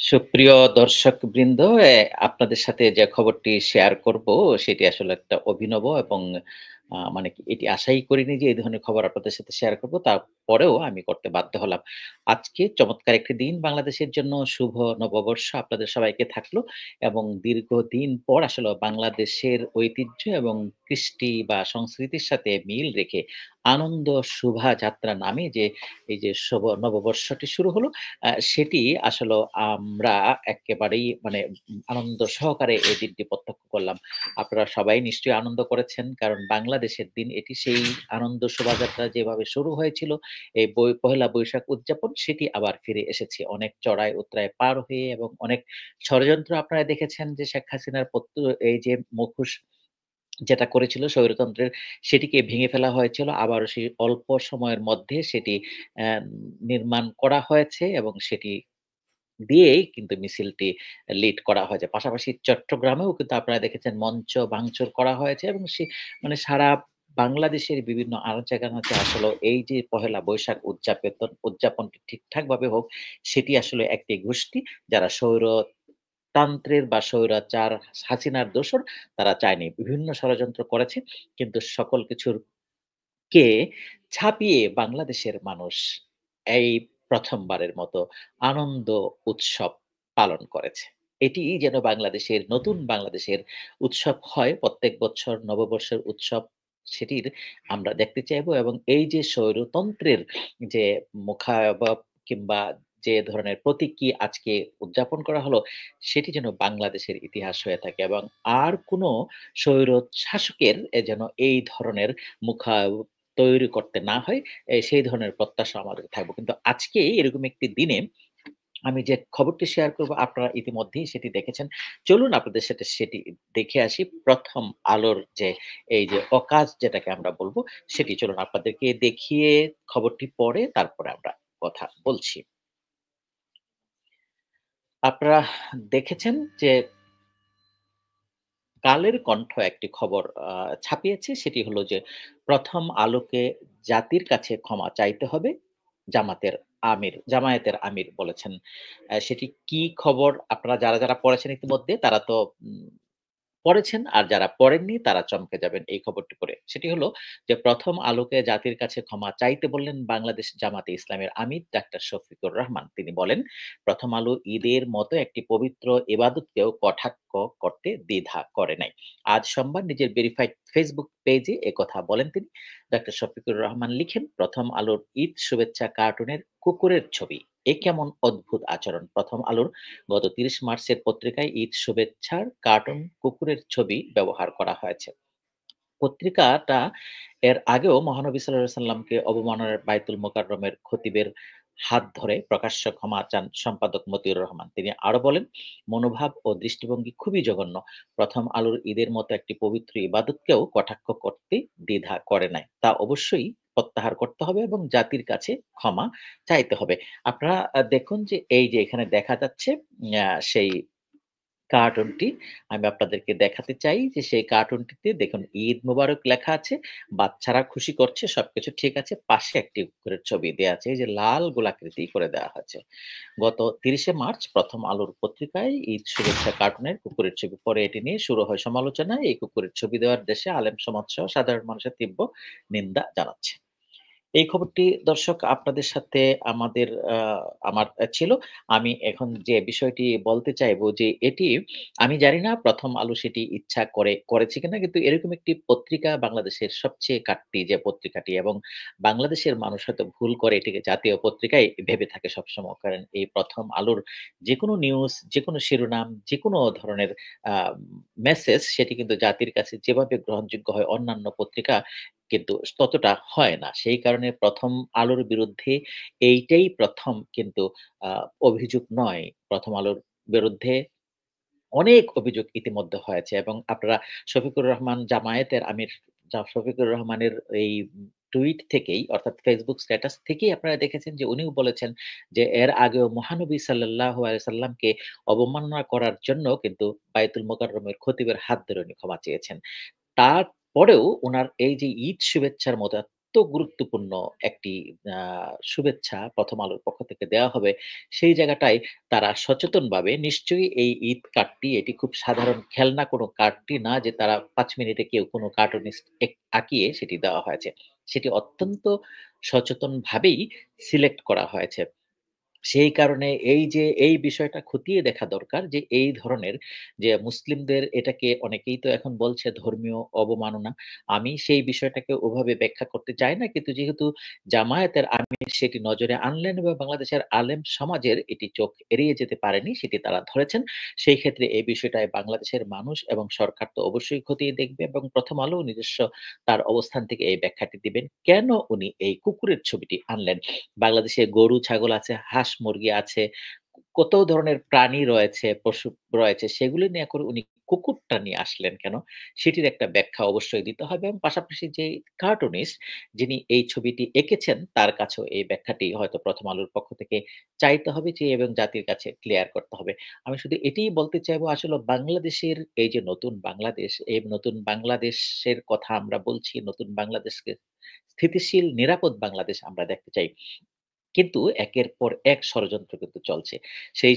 সুপ্রিয় দর্শকবৃন্দ, আপনাদের সাথে যে খবরটি শেয়ার করব সেটি আসলে একটা অভিনব এবং মানে কি এটি আশাই করিনি যে এই ধরনের খবর আপনাদের সাথে শেয়ার করব। তারপরেও আমি করতে বাধ্য হলাম। আজকে চমৎকার একটি দিন বাংলাদেশের জন্য শুভ নববর্ষ আপনাদের সবাইকে থাকলো এবং দীর্ঘদিন পর আসলে বাংলাদেশের ঐতিহ্য এবং কৃষ্টি বা সংস্কৃতির সাথে মিল রেখে আনন্দ শোভাযাত্রা নামে যে এই যে শুভ নববর্ষটি শুরু হলো সেটি আসলেও আমরা এক্কেবারেই মানে আনন্দ সহকারে এই দিনটি প্রত্যক্ষ করলাম। আপনারা সবাই নিশ্চয়ই আনন্দ করেছেন। কারণ বাংলাদেশের দিন এটি সেই আনন্দ শোভাযাত্রা যেভাবে শুরু হয়েছিল, এই পহেলা বৈশাখ উদযাপন সেটি আবার ফিরে এসেছে। অনেক চড়াই-উতরাই পার হয়ে এবং অনেক ষড়যন্ত্র আপনারা দেখেছেন যে শেখ হাসিনার এই যে মুখোশ যেটা করেছিল স্বৈরতন্ত্রের সেটিকে ভেঙে ফেলা হয়েছিল। আবারও সেই অল্প সময়ের মধ্যে সেটি অ্যা নির্মাণ করা হয়েছে এবং সেটি দিয়েই কিন্তু মিছিলটি লিড করা হয়েছে। পাশাপাশি চট্টগ্রামেও কিন্তু আপনারা দেখেছেন মঞ্চ ভাঙচুর করা হয়েছে এবং মানে সারা বাংলাদেশের বিভিন্ন আনাচে-কানাচে আসলেও এই যে পহেলা বৈশাখ উদযাপনটি ঠিকঠাকভাবে হোক, সেটি আসলে একটি গোষ্ঠী যারা স্বৈরতন্ত্রের বা স্বৈরাচার হাসিনার দোসর তারা চায়নি। বিভিন্ন ষড়যন্ত্র করেছে কিন্তু সকল কিছুর কে ছাপিয়ে বাংলাদেশের মানুষ এই ১ম বারের মতো আনন্দ উৎসব পালন করেছে। এটিই যেন বাংলাদেশের নতুন বাংলাদেশের উৎসব হয় প্রত্যেক বছর নববর্ষের উৎসব সেটির আমরা দেখতে চাইবো এবং এই যে স্বৈরতন্ত্রের যে মুখাবব কিংবা যে ধরনের প্রতীকী আজকে উদযাপন করা হলো, সেটি যেন বাংলাদেশের ইতিহাস হয়ে থাকে এবং আর কোনো স্বৈর শাসকের যেন এই ধরনের মুখা তৈরি করতে না হয়, সেই ধরনের প্রত্যাশা আমাদের থাকবে। কিন্তু আজকে এরকম একটি দিনে আমি যে খবরটি শেয়ার করব আপনারা ইতিমধ্যেই সেটি দেখেছেন। চলুন আপনাদের সাথে সেটি দেখে আসি। ১ম আলোর যে এই যে অকাজ যেটাকে আমরা বলব, সেটি চলুন আপনাদেরকে দেখিয়ে খবরটি পড়ে তারপরে আমরা কথা বলছি। আপনারা দেখেছেন যে কালের কণ্ঠ একটি খবর ছাপিয়েছে সেটি হলো যে ১ম আলোকে জাতির কাছে ক্ষমা চাইতে হবে জামায়াতের আমির বলেছেন। সেটি কি খবর আপনারা যারা পড়েছেন ইতিমধ্যে তারা তো উম পড়েছেন। আর যারা পড়েননি তারা চমকে যাবেন এই খবরটি পড়ে। সেটি হলো যে ১ম আলোকে জাতির কাছে ক্ষমা চাইতে বললেন বাংলাদেশ জামাতে ইসলামের আমির ডাক্তার শফিকুর রহমান। তিনি বলেন, "প্রথম আলো ঈদের মতো একটি পবিত্র ইবাদতকেও কটাক্ষ করতে দ্বিধা করে নাই।" আজ সোমবার নিজের ভেরিফাইড ফেসবুক পেজে একথা বলেন তিনি। ডাক্তার শফিকুর রহমান লিখেন, "প্রথম আলোর ঈদ শুভেচ্ছা কার্টুনের কুকুরের ছবি। এ কেমন অদ্ভুত আচরণ! প্রথম আলোর গত ৩০ মার্চের পত্রিকায় ঈদ শুভেচ্ছার কার্টুন কুকুরের ছবি ব্যবহার করা হয়েছে। পত্রিকাটা এর আগেও মহানবী সাল্লাল্লাহু সাল্লামকে অবমাননার বায়তুল মোকাররমের খতিবের হাত ধরে প্রকাশ্য ক্ষমা চান সম্পাদক মতিউর রহমান। তিনি আরো বলেন, "মনোভাব ও দৃষ্টিভঙ্গি খুবই জঘন্য। প্রথম আলোর ঈদের মতো একটি পবিত্র ইবাদতকেও কটাক্ষ করতে দ্বিধা করে নাই। তা অবশ্যই প্রত্যাহার করতে হবে এবং জাতির কাছে ক্ষমা চাইতে হবে।" আপনারা দেখুন যে এই যে এখানে দেখা যাচ্ছে সেই কার্টুনটি আমি আপনাদেরকে দেখাতে চাই যে সেই কার্টুনটিতে দেখুন ঈদ মোবারক লেখা আছে। বাচ্চারা খুশি করছে সবকিছু ঠিক আছে। পাশে একটি কুকুরের ছবি দেয়া আছে। এই যে লাল গোলাকৃতি করে দেওয়া হয়েছে। গত ৩০শে মার্চ ১ম আলোর পত্রিকায় ঈদ শুভেচ্ছা কার্টুনের কুকুরের ছবি। পরে এটি নিয়ে শুরু হয় সমালোচনা। এই কুকুরের ছবি দেওয়ার দেশে আলেম সমাজ সহ সাধারণ মানুষের তীব্র নিন্দা জানাচ্ছে। এই খবরটি দর্শক আপনাদের সাথে আমাদের আ আমার ছিল। আমি এখন যে বিষয়টি বলতে চাইবো যে এটি আমি জানি না ১ম আলো সেটি ইচ্ছা করে করেছে কিনা কিন্তু এরকম একটি পত্রিকা বাংলাদেশের সবচেয়ে কাট্টি যে পত্রিকাটি এবং বাংলাদেশের মানুষ হয়তো ভুল করে এটিকে জাতীয় পত্রিকাই ভেবে থাকে সবসময়। কারণ এই ১ম আলোর যেকোনো নিউজ, যেকোনো শিরোনাম, যেকোনো ধরনের আ মেসেজ সেটি কিন্তু জাতির কাছে যেভাবে গ্রহণযোগ্য হয় অন্যান্য পত্রিকা কিন্তু ততটা হয় না। সেই কারণে ১ম আলোর বিরুদ্ধে এইটাই ১ম কিন্তু আ অভিযোগ নয়। ১ম আলোর বিরুদ্ধে অনেক অভিযোগ ইতিমধ্যে হয়েছে এবং আপনারা শফিকুর রহমান জামায়াতের আমির শফিকুর রহমানের এই টুইট থেকেই অর্থাৎ ফেসবুক স্ট্যাটাস থেকেই আপনারা দেখেছেন যে উনিও বলেছেন যে এর আগেও মহানবী সাল্লাল্লাহু আলাইহি সাল্লামকে অবমাননা করার জন্য কিন্তু বায়তুল মোকাররমের খতিবের হাত ধরে উনি ক্ষমা চেয়েছেন। তারপরেও উনার এই যে ঈদ শুভেচ্ছার মতো গুরুত্বপূর্ণ একটি আ শুভেচ্ছা ১ম আলোর পক্ষ থেকে দেওয়া হবে, সেই জায়গাটায় তারা সচেতনভাবে নিশ্চয়ই এই ঈদ কার্ডটি এটি খুব সাধারণ খেলনা কোনো কার্ডটি না যে তারা ৫ মিনিটে কেউ কোনো কার্টুনিস্ট আঁকিয়ে সেটি দেওয়া হয়েছে। সেটি অত্যন্ত সচেতনভাবেই সিলেক্ট করা হয়েছে। সেই কারণে এই বিষয়টা খতিয়ে দেখা দরকার যে এই ধরনের যে মুসলিমদের এটাকে অনেকেই তো এখন বলছে ধর্মীয় অবমাননা। আমি সেই বিষয়টাকে ওভাবে ব্যাখ্যা করতে চাই না। কিন্তু যেহেতু জামায়াতের আমির সেটি নজরে আনলেন এবং বাংলাদেশের আলেম সমাজের এটি চোখ এড়িয়ে যেতে পারেনি, সেটি তারা ধরেছেন। সেই ক্ষেত্রে এই বিষয়টায় বাংলাদেশের মানুষ এবং সরকার তো অবশ্যই খতিয়ে দেখবে এবং ১ম আলো নিজস্ব তার অবস্থান থেকে এই ব্যাখ্যাটি দিবেন। কেন উনি এই কুকুরের ছবিটি আনলেন? বাংলাদেশে গরু, ছাগল আছে, হাঁস, মুরগি আছে। কত ধরনের প্রাণী রয়েছে, পশু রয়েছে সেগুলো নিয়ে করে উনি কুকুরটা নিয়ে আসলেন কেন? সেটির একটা ব্যাখ্যা অবশ্যই দিতে হবে এবং পাশাপাশি যে কার্টুনিস্ট যিনি এই ছবিটি এঁকেছেন তার কাছেও এই ব্যাখ্যাটি হয়তো ১ম আলোর পক্ষ থেকে চাইতে হবে যে এবং জাতির কাছে ক্লিয়ার করতে হবে। আমি শুধু এটিই বলতে চাইবো আসলে বাংলাদেশের এই যে নতুন বাংলাদেশ, এই নতুন বাংলাদেশের কথা আমরা বলছি, নতুন বাংলাদেশকে স্থিতিশীল নিরাপদ বাংলাদেশ আমরা দেখতে চাই। কিন্তু একের পর এক ষড়যন্ত্র কিন্তু চলছে। সেই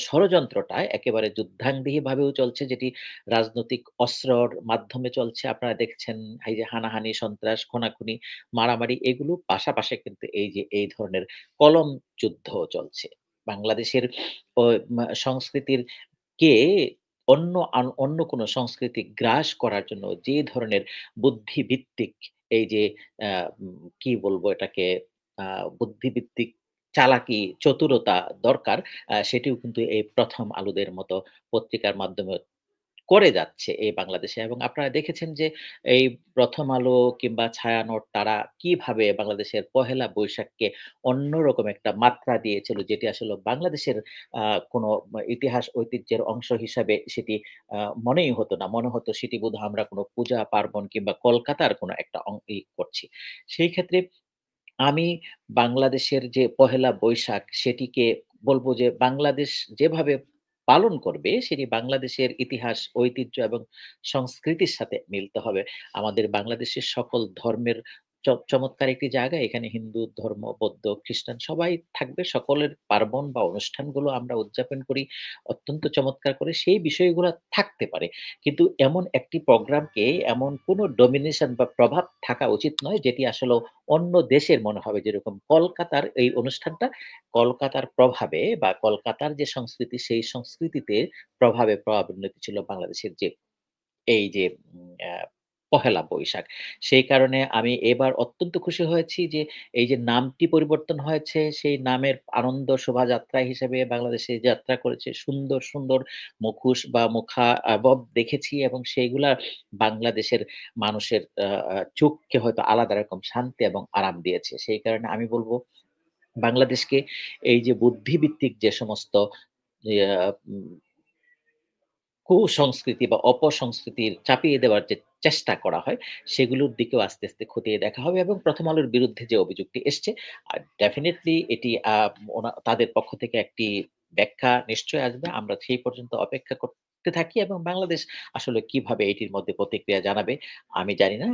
ষড়যন্ত্রটা একেবারে যুদ্ধাঙ্গীভাবেও চলছে যেটি রাজনৈতিক অস্ত্রর মাধ্যমে চলছে। আপনারা দেখছেন এই যে হানাহানি, সন্ত্রাস, খুনাখুনি, মারামারি এগুলো পাশাপাশি কিন্তু এই যে এই ধরনের কলম যুদ্ধও চলছে। বাংলাদেশের ও সংস্কৃতির কে অন্য কোনো সংস্কৃতি গ্রাস করার জন্য যে ধরনের বুদ্ধিভিত্তিক এই যে আ কি বলবো এটাকে আ বুদ্ধিভিত্তিক চালাকি, চতুরতা দরকার সেটিও কিন্তু এই ১ম আলোদের মতো পত্রিকার মাধ্যমে করে যাচ্ছে এই বাংলাদেশে এবং আপনারা দেখেছেন যে এই ১ম আলো কিংবা ছায়ানট তারা কিভাবে বাংলাদেশের পহেলা বৈশাখকে অন্যরকম একটা মাত্রা দিয়েছিল যেটি আসলে বাংলাদেশের আ কোনো ইতিহাস ঐতিহ্যের অংশ হিসাবে সেটি আ মনেই হতো না। মনে হতো সেটি বোধহয় আমরা কোনো পূজা পার্বণ কিংবা কলকাতার কোনো একটা করছি। সেই ক্ষেত্রে আমি বাংলাদেশের যে পহেলা বৈশাখ সেটিকে বলব যে বাংলাদেশ যেভাবে পালন করবে সেটি বাংলাদেশের ইতিহাস, ঐতিহ্য এবং সংস্কৃতির সাথে মিলতে হবে। আমাদের বাংলাদেশের সকল ধর্মের চমৎকার একটি জায়গা। এখানে হিন্দু ধর্ম, বৌদ্ধ, খ্রিস্টান সবাই থাকবে। সকলের পার্বণ বা অনুষ্ঠানগুলো আমরা উদযাপন করি অত্যন্ত চমৎকার করে। সেই বিষয়গুলা থাকতে পারে। কিন্তু এমন একটি প্রোগ্রামকে এমন কোনো ডমিনেশন বা প্রভাব থাকা উচিত নয় যেটি আসলেও অন্য দেশের মনে হবে যেরকম কলকাতার এই অনুষ্ঠানটা কলকাতার প্রভাবে বা কলকাতার যে সংস্কৃতি সেই সংস্কৃতিতে প্রভাবান্বিত ছিল বাংলাদেশের যে এই যে পহেলা বৈশাখ। সেই কারণে আমি এবার অত্যন্ত খুশি হয়েছি যে এই যে নামটি পরিবর্তন হয়েছে সেই নামের আনন্দ শোভাযাত্রা হিসেবে বাংলাদেশে যাত্রা করেছে। সুন্দর, সুন্দর মুখোশ বা মুখাবব দেখেছি এবং সেইগুলা বাংলাদেশের মানুষের আ আ চোখকে হয়তো আলাদা রকম শান্তি এবং আরাম দিয়েছে। সেই কারণে আমি বলব বাংলাদেশকে এই যে বুদ্ধিভিত্তিক যে সমস্ত ইয়া উম কুসংস্কৃতি বা অপসংস্কৃতির চাপিয়ে দেওয়ার যে চেষ্টা করা হয়, সেগুলোর দিকেও আস্তে, আস্তে খতিয়ে দেখা হবে এবং ১ম আলোর বিরুদ্ধে যে অভিযোগটি এসছে, ডেফিনিটলি এটি তাদের পক্ষ থেকে একটি ব্যাখ্যা নিশ্চয়ই আসবে। আমরা সেই পর্যন্ত অপেক্ষা করতে থাকি এবং বাংলাদেশ আসলে কিভাবে এটির মধ্যে প্রতিক্রিয়া জানাবে, আমি জানি না।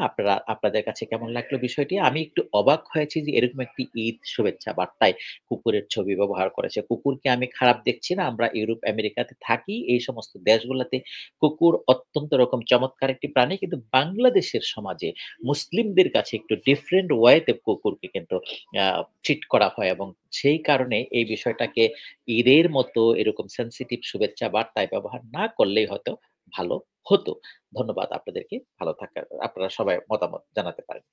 আপনাদের কাছে কেমন লাগলো বিষয়টি? আমি একটু অবাক হয়েছি যে এরকম একটি ঈদ শুভেচ্ছা বার্তায় কুকুরের ছবি ব্যবহার করেছে। কুকুরকে আমি খারাপ দেখছি না। আমরা ইউরোপ, আমেরিকাতে থাকি। এই সমস্ত দেশগুলাতে কুকুর অত্যন্ত রকম চমৎকার একটি প্রাণী। কিন্তু বাংলাদেশের সমাজে মুসলিমদের কাছে একটু ডিফারেন্ট ওয়ে তে কুকুরকে কিন্তু আ ট্রিট করা হয় এবং সেই কারণে এই বিষয়টাকে ঈদের মতো এরকম সেনসিটিভ শুভেচ্ছা বার্তায় ব্যবহার না করলেই হয়তো ভালো হতো। ধন্যবাদ আপনাদেরকে। ভালো থাকার আপনারা সবাই মতামত জানাতে পারেন।